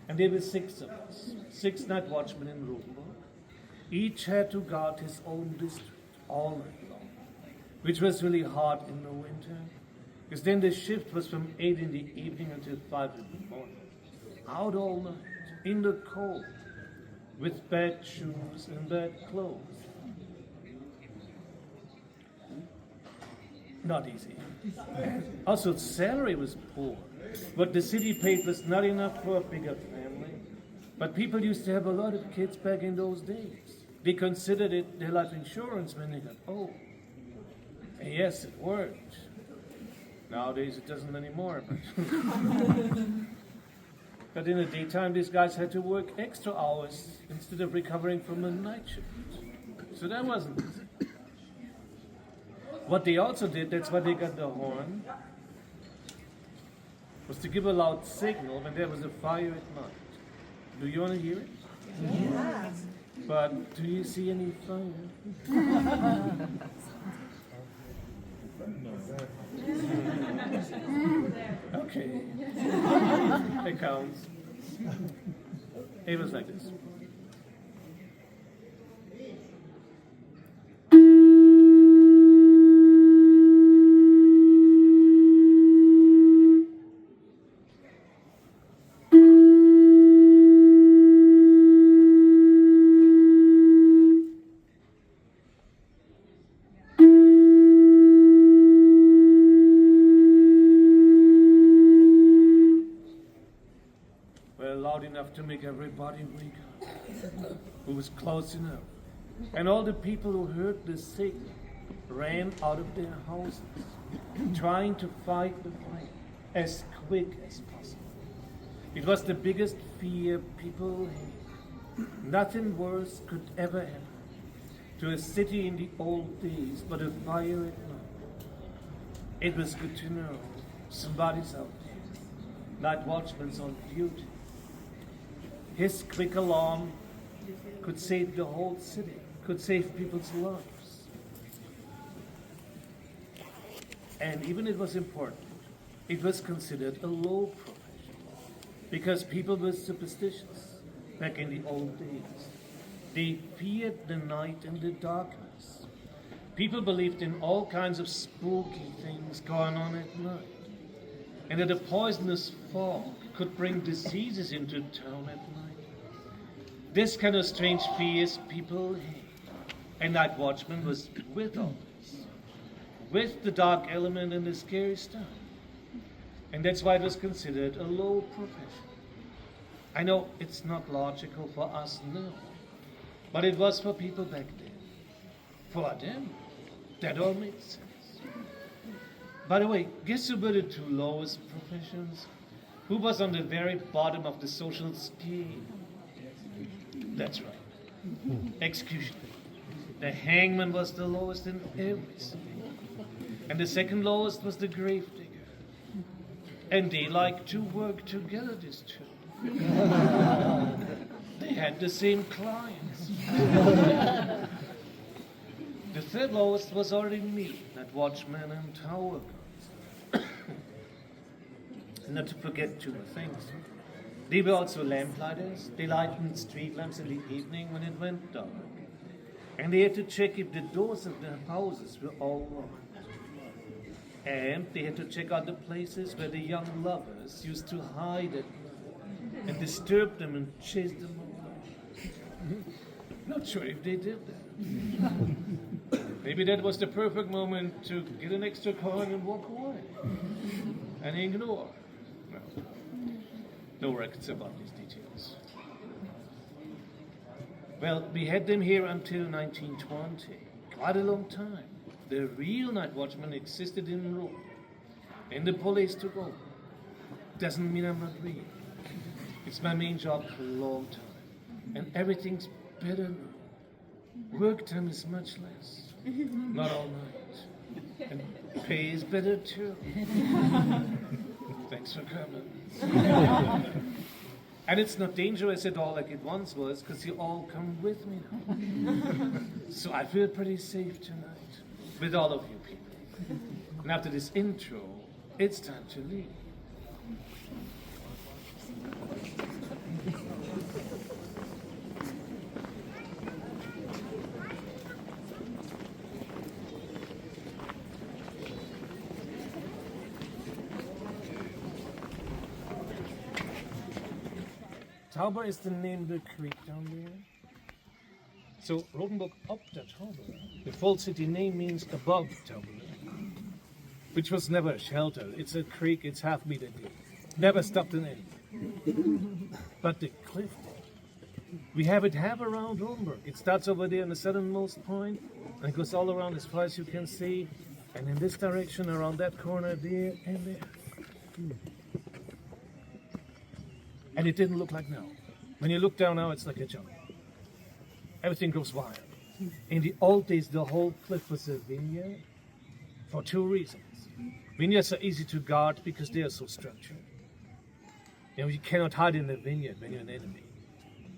And there were 6 of us, 6 night watchmen in Rothenburg. Each had to guard his own district all night long, which was really hard in the winter, because then the shift was from 8 in the evening until 5 in the morning. Out all night, in the cold, with bad shoes and bad clothes. Not easy. Also, salary was poor. What the city paid was not enough for a bigger family. But people used to have a lot of kids back in those days. They considered it their life insurance when they got old. And yes, it worked. Nowadays it doesn't anymore. But in the daytime, these guys had to work extra hours instead of recovering from a night shift. So that wasn't easy. What they also did, that's why they got the horn, was to give a loud signal when there was a fire at night. Do you want to hear it? Yeah. But do you see any fire? Okay. It counts. It was like this. Loud enough to make everybody wake up, who was close enough. And all the people who heard the signal ran out of their houses, trying to fight the fire as quick as possible. It was the biggest fear people had. Nothing worse could ever happen to a city in the old days but a fire at night. It was good to know somebody's out there, night watchman's on duty. His quick alarm could save the whole city, could save people's lives. And even it was important, it was considered a low profession because people were superstitious back in the old days. They feared the night and the darkness. People believed in all kinds of spooky things going on at night, and that a poisonous fog could bring diseases into town at night. This kind of strange fears people hate. And Night Watchman was with all this, with the dark element and the scary stuff. And that's why it was considered a low profession. I know it's not logical for us now, but it was for people back then. For them, that all made sense. By the way, guess who were the 2 lowest professions? Who was on the very bottom of the social scale? That's right. Executioner. The hangman was the lowest in everything. And the second lowest was the gravedigger. And they liked to work together, these 2. They had the same clients. The third lowest was already me, Night Watchman and Tauber. Not to forget 2 things. They were also lamplighters. They lighted street lamps in the evening when it went dark. And they had to check if the doors of their houses were all locked. And they had to check out the places where the young lovers used to hide at night and disturb them and chase them away. Not sure if they did that. Maybe that was the perfect moment to get an extra coin and walk away and ignore. No records about these details. Well, we had them here until 1920, quite a long time. The real night watchman existed in Rome, and the police took over. Doesn't mean I'm not real. It's my main job for a long time, and everything's better now. Work time is much less, not all night, and pay is better too. Thanks for coming. And it's not dangerous at all like it once was, because you all come with me now. So I feel pretty safe tonight, with all of you people. And after this intro, it's time to leave. Tauber is the name of the creek down there. So Rothenburg ob der Tauber, the full city name means above Tauber, which was never a shelter. It's a creek, it's half-meter deep. Never stopped in anything. But the cliff, we have it half around Rothenburg. It starts over there in the southernmost point, and it goes all around as far as you can see, and in this direction, around that corner there and there. And it didn't look like now. When you look down now, it's like a jungle. Everything goes wild. In the old days, the whole cliff was a vineyard for two reasons. Vineyards are easy to guard because they are so structured. You know, you cannot hide in a vineyard when you're an enemy.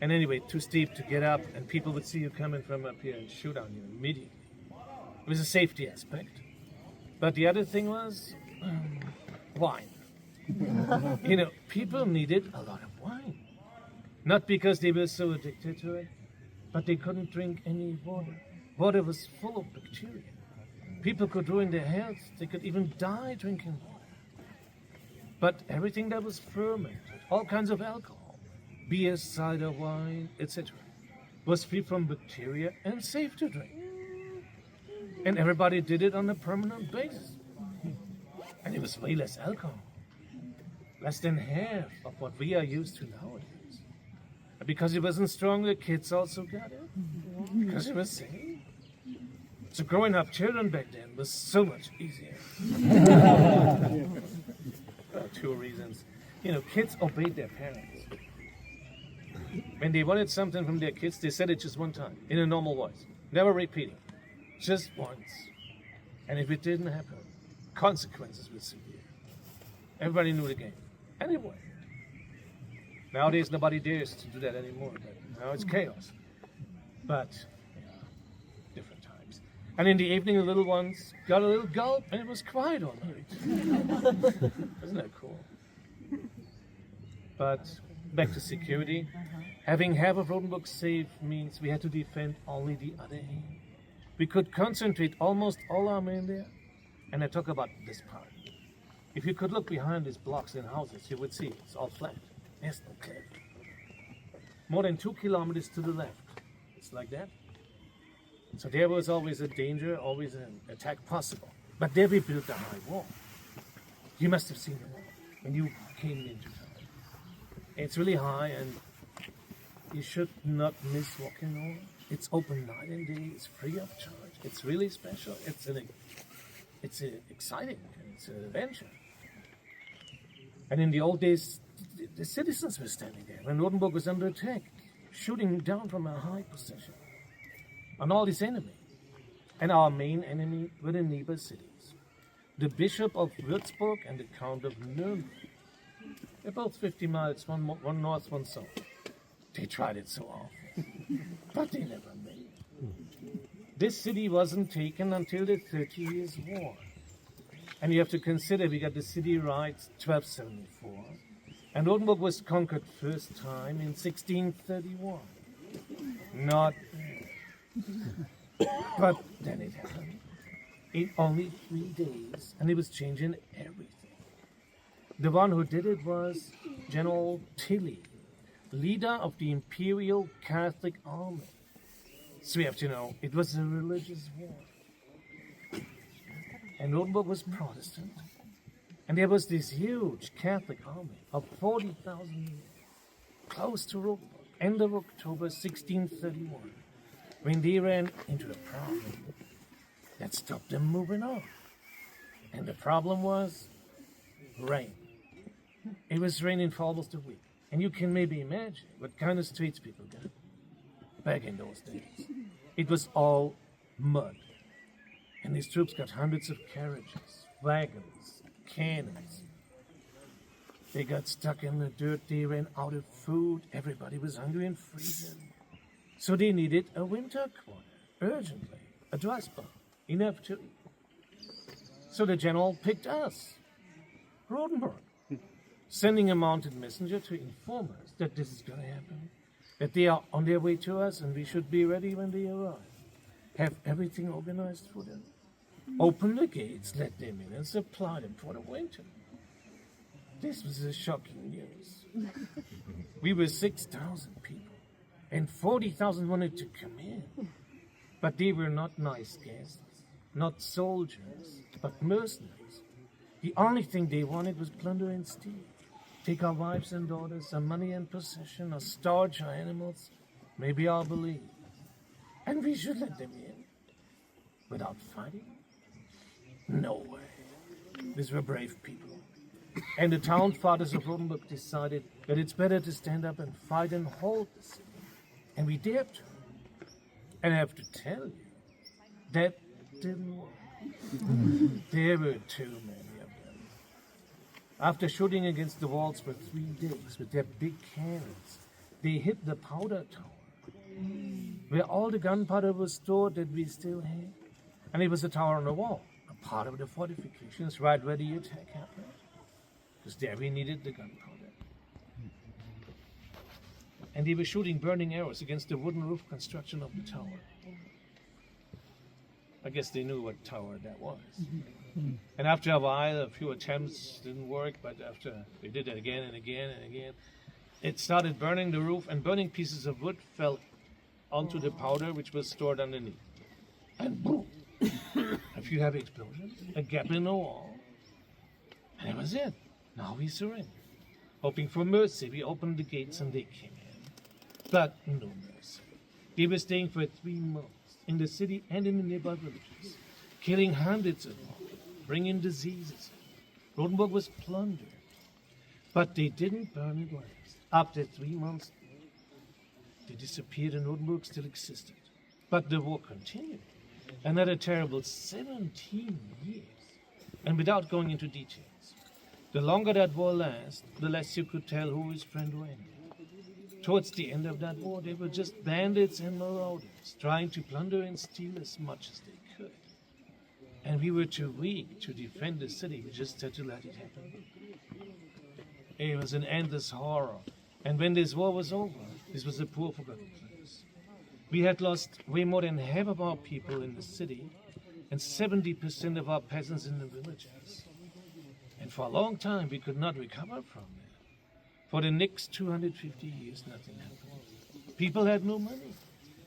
And anyway, too steep to get up, and people would see you coming from up here and shoot on you immediately. It was a safety aspect. But the other thing was wine. You know, people needed a lot of wine. Not because they were so addicted to it, but they couldn't drink any water. Water was full of bacteria. People could ruin their health. They could even die drinking water. But everything that was fermented, all kinds of alcohol, beer, cider, wine, etc., was free from bacteria and safe to drink. And everybody did it on a permanent basis. And it was way less alcohol. Less than half of what we are used to nowadays. And because it wasn't strong, the kids also got it. Because it was safe. So growing up children back then was so much easier. For two reasons. You know, kids obeyed their parents. When they wanted something from their kids, they said it just one time, in a normal voice. Never repeating. Just once. And if it didn't happen, consequences were severe. Everybody knew the game. Anyway. Nowadays, nobody dares to do that anymore. But now it's chaos. But, yeah, different times. And in the evening, the little ones got a little gulp, and it was quiet all night. Isn't that cool? But back to security. Having half of Rothenburg safe means we had to defend only the other end. We could concentrate almost all our men there. And I talk about this part. If you could look behind these blocks and houses, you would see it's all flat. There's no cliff. More than 2 kilometers to the left. It's like that. So there was always a danger, always an attack possible. But there we built a high wall. You must have seen the wall when you came into town. It's really high, and you should not miss walking over. It's open night and day. It's free of charge. It's really special. It's exciting. It's an adventure. And in the old days, the citizens were standing there when Rothenburg was under attack, shooting down from a high position on all his enemies. And our main enemy were the neighbor cities, the Bishop of Würzburg and the Count of Nuremberg. They're both 50 miles, one north, one south. They tried it so often, but they never made it. This city wasn't taken until the 30 Years' War. And you have to consider we got the city right 1274. And Rothenburg was conquered first time in 1631. Not bad. But then it happened. In only 3 days, and it was changing everything. The one who did it was General Tilly, leader of the Imperial Catholic Army. So we have to know, it was a religious war. And Rothenburg was Protestant. And there was this huge Catholic army of 40,000 men close to Rothenburg, end of October 1631, when they ran into a problem that stopped them moving on. And the problem was rain. It was raining for almost a week. And you can maybe imagine what kind of streets people got back in those days. It was all mud. And these troops got hundreds of carriages, wagons, cannons. They got stuck in the dirt. They ran out of food. Everybody was hungry and freezing. So they needed a winter quarter, urgently, a dry spot, enough to eat. So the general picked us, Rothenburg, sending a mounted messenger to inform us that this is going to happen, that they are on their way to us and we should be ready when they arrive. Have everything organized for them. Open the gates, let them in, and supply them for the winter. This was a shocking news. We were 6,000 people, and 40,000 wanted to come in. But they were not nice guests, not soldiers, but mercenaries. The only thing they wanted was plunder and steal. Take our wives and daughters, our money and possession, or starve our animals. Maybe I'll believe. And we should let them in. Without fighting? No way. These were brave people. And the town fathers of Rothenburg decided that it's better to stand up and fight and hold the city. And we dared to. And I have to tell you, that didn't work. There were too many of them. After shooting against the walls for 3 days with their big cannons, they hit the powder tower, where all the gunpowder was stored that we still had. And it was a tower on the wall, a part of the fortifications right where the attack happened. Because there we needed the gunpowder. And they were shooting burning arrows against the wooden roof construction of the tower. I guess they knew what tower that was. And after a while, a few attempts didn't work, but after they did it again and again and again, it started burning the roof, and burning pieces of wood fell onto the powder which was stored underneath. And boom! A few heavy explosions, a gap in the wall, and that was it. Now we surrendered. Hoping for mercy, we opened the gates and they came in. But no mercy. They were staying for 3 months in the city and in the nearby villages, killing hundreds of them, bringing diseases. Rothenburg was plundered. But they didn't burn it last. After 3 months, they disappeared and Rothenburg still existed. But the war continued. Another terrible 17 years. And without going into details, the longer that war lasts, the less you could tell who his friend was. Towards the end of that war, they were just bandits and marauders, trying to plunder and steal as much as they could. And we were too weak to defend the city. We just had to let it happen. It was an endless horror. And when this war was over, this was a poor, forgotten place. We had lost way more than half of our people in the city and 70% of our peasants in the villages. And for a long time, we could not recover from that. For the next 250 years, nothing happened. People had no money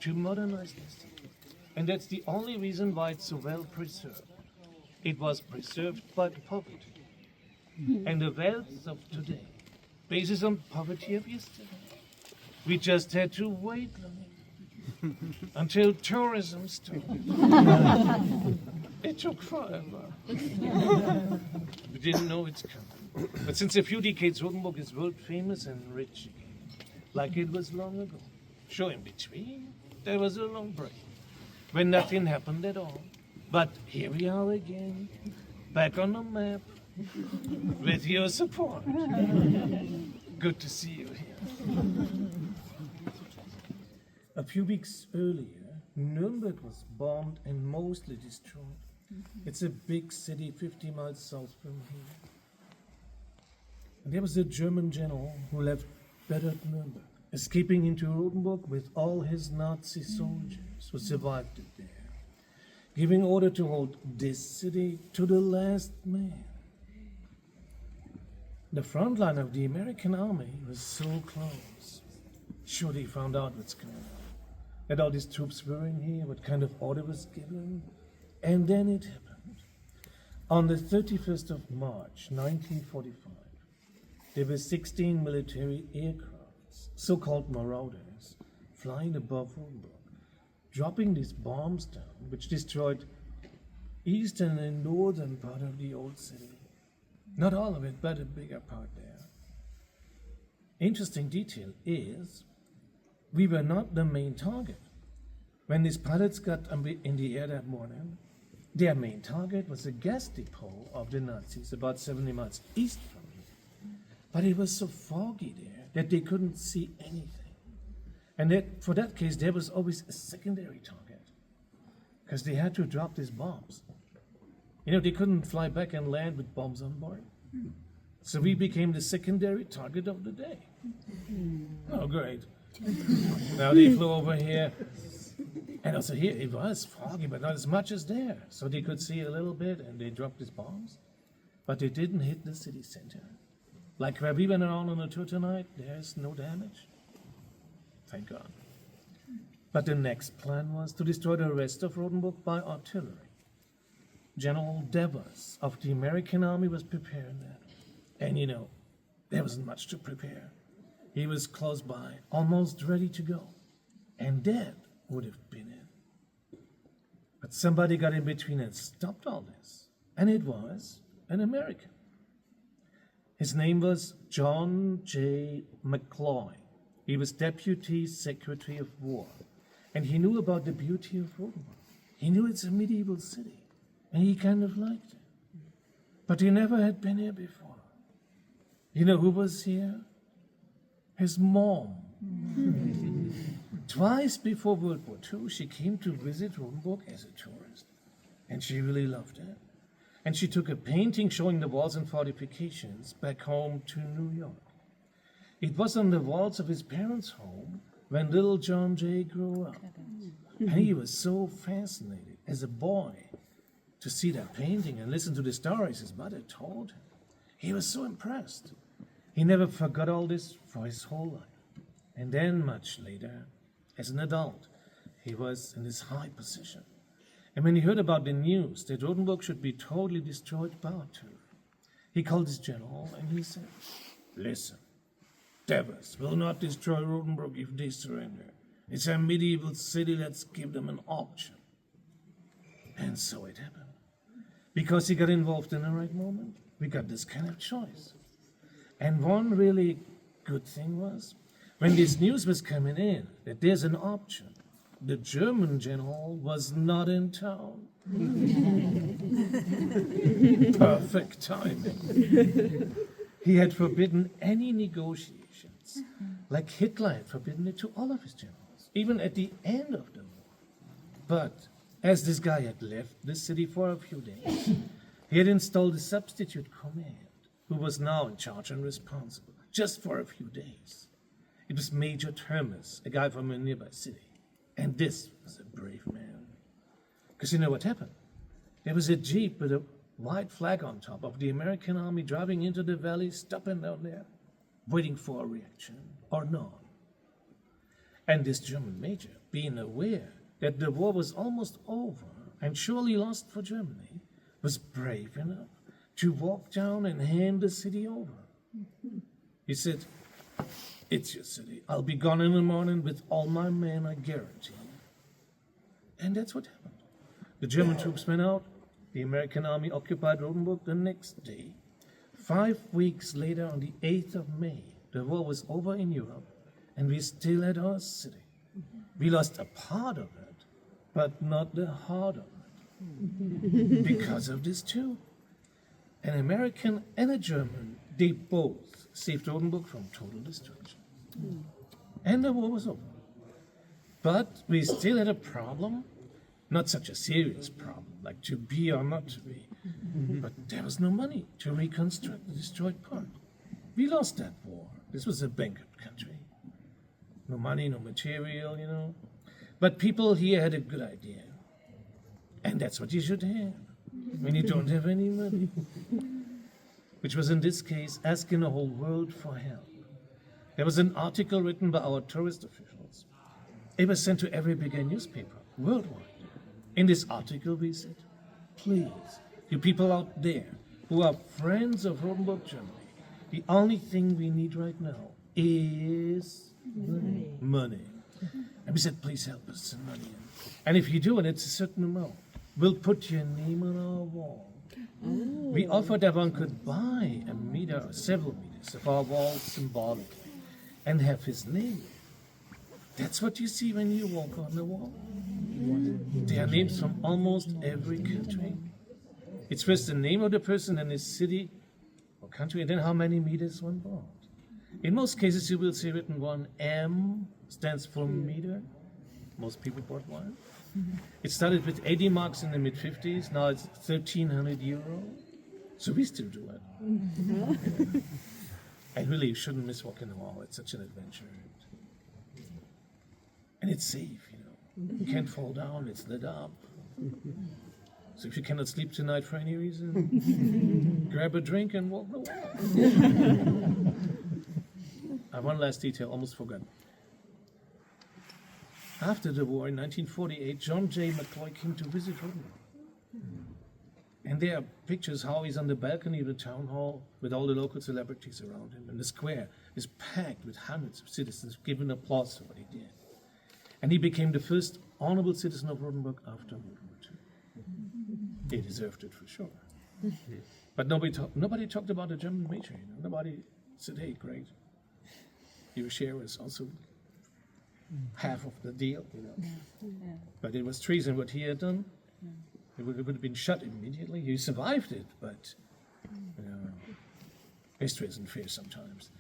to modernize their city. And that's the only reason why it's so well preserved. It was preserved by poverty. And the wealth of today bases on poverty of yesterday. We just had to wait long until tourism started. It took forever. We didn't know it's coming. But since a few decades, Rothenburg is world famous and rich again, like it was long ago. Sure, in between, there was a long break when nothing happened at all. But here we are again, back on the map, with your support. Good to see you here. A few weeks earlier, Nuremberg was bombed and mostly destroyed. It's a big city 50 miles south from here. And there was a German general who left battered Nuremberg, escaping into Rothenburg with all his Nazi soldiers who survived it there, giving order to hold this city to the last man. The front line of the American army was so close. Sure, they found out what's going on. That all these troops were in here, what kind of order was given. And then it happened. On the 31st of March, 1945, there were 16 military aircrafts, so-called marauders, flying above Rothenburg, dropping these bombs down, which destroyed eastern and northern part of the old city. Not all of it, but a bigger part there. Interesting detail is, we were not the main target. When these pilots got in the air that morning, their main target was a gas depot of the Nazis about 70 miles east from here. But it was so foggy there that they couldn't see anything. And for that case, there was always a secondary target, because they had to drop these bombs. You know, they couldn't fly back and land with bombs on board. So we became the secondary target of the day. Oh, great. Now they flew over here. And also here, it was foggy, but not as much as there. So they could see a little bit, and they dropped these bombs. But they didn't hit the city center. Like where we went around on a tour tonight, there's no damage. Thank God. But the next plan was to destroy the rest of Rothenburg by artillery. General Devers of the American Army was preparing that. And there wasn't much to prepare. He was close by, almost ready to go. And that would have been it. But somebody got in between and stopped all this. And it was an American. His name was John J. McCloy. He was Deputy Secretary of War. And he knew about the beauty of Rothenburg. He knew it's a medieval city. And he kind of liked it. But he never had been here before. You know who was here? His mom. Twice before World War II, she came to visit Rothenburg as a tourist. And she really loved it. And she took a painting showing the walls and fortifications back home to New York. It was on the walls of his parents' home when little John Jay grew up. And he was so fascinated as a boy to see that painting and listen to the stories his mother told him. He was so impressed. He never forgot all this for his whole life. And then much later, as an adult, he was in this high position. And when he heard about the news that Rothenburg should be totally destroyed by artillery, he called his general and he said, "Listen, Devers will not destroy Rothenburg if they surrender. It's a medieval city, let's give them an auction." And so it happened. Because he got involved in the right moment, we got this kind of choice. And one really good thing was, when this news was coming in, that there's an auction, the German general was not in town. Perfect timing. He had forbidden any negotiations, like Hitler had forbidden it to all of his generals, even at the end of the war. But as this guy had left the city for a few days, he had installed a substitute command, who was now in charge and responsible, just for a few days. It was Major Termes, a guy from a nearby city. And this was a brave man. Because you know what happened? There was a jeep with a white flag on top of the American army driving into the valley, stopping down there, waiting for a reaction or none. And this German major, being aware that the war was almost over and surely lost for Germany, was brave enough to walk down and hand the city over. He said, "It's your city. I'll be gone in the morning with all my men, I guarantee." And that's what happened. The German troops went out. The American army occupied Rothenburg the next day. 5 weeks later, on the 8th of May, the war was over in Europe, and we still had our city. We lost a part of it, but not the heart of it. Because of this too. An American and a German, they both saved Rothenburg from total destruction. And the war was over. But we still had a problem, not such a serious problem, like to be or not to be. But there was no money to reconstruct the destroyed part. We lost that war. This was a bankrupt country. No money, no material, But people here had a good idea. And that's what you should have when you don't have any money. Which was in this case asking the whole world for help. There was an article written by our tourist officials. It was sent to every bigger newspaper worldwide. In this article we said, "Please, you people out there who are friends of Rothenburg, Germany, the only thing we need right now is money. And we said, "Please help us send money in. And if you do, and it's a certain amount, we'll put your name on our wall." We offered that one could buy a meter or several meters of our wall symbolically and have his name. That's what you see when you walk on the wall. There are names from almost every country. It's first the name of the person and his city or country, and then how many meters one bought. In most cases, you will see written one M stands for meter. Most people bought one. It started with 80 marks in the mid-50s. Now it's 1,300 euro. So we still do it. And really, you shouldn't miss walking the wall. It's such an adventure. And it's safe, You can't fall down. It's lit up. So if you cannot sleep tonight for any reason, grab a drink and walk the walk. One last detail, almost forgotten. After the war in 1948, John J. McCloy came to visit Rothenburg. And there are pictures how he's on the balcony of the town hall with all the local celebrities around him. And the square is packed with hundreds of citizens giving applause for what he did. And he became the first honorable citizen of Rothenburg after World War II. He deserved it for sure. But nobody talked about the German major. Nobody said, hey, great. Your share was also half of the deal. But it was treason what he had done. He would have been shot immediately. He survived it, but history isn't fair sometimes.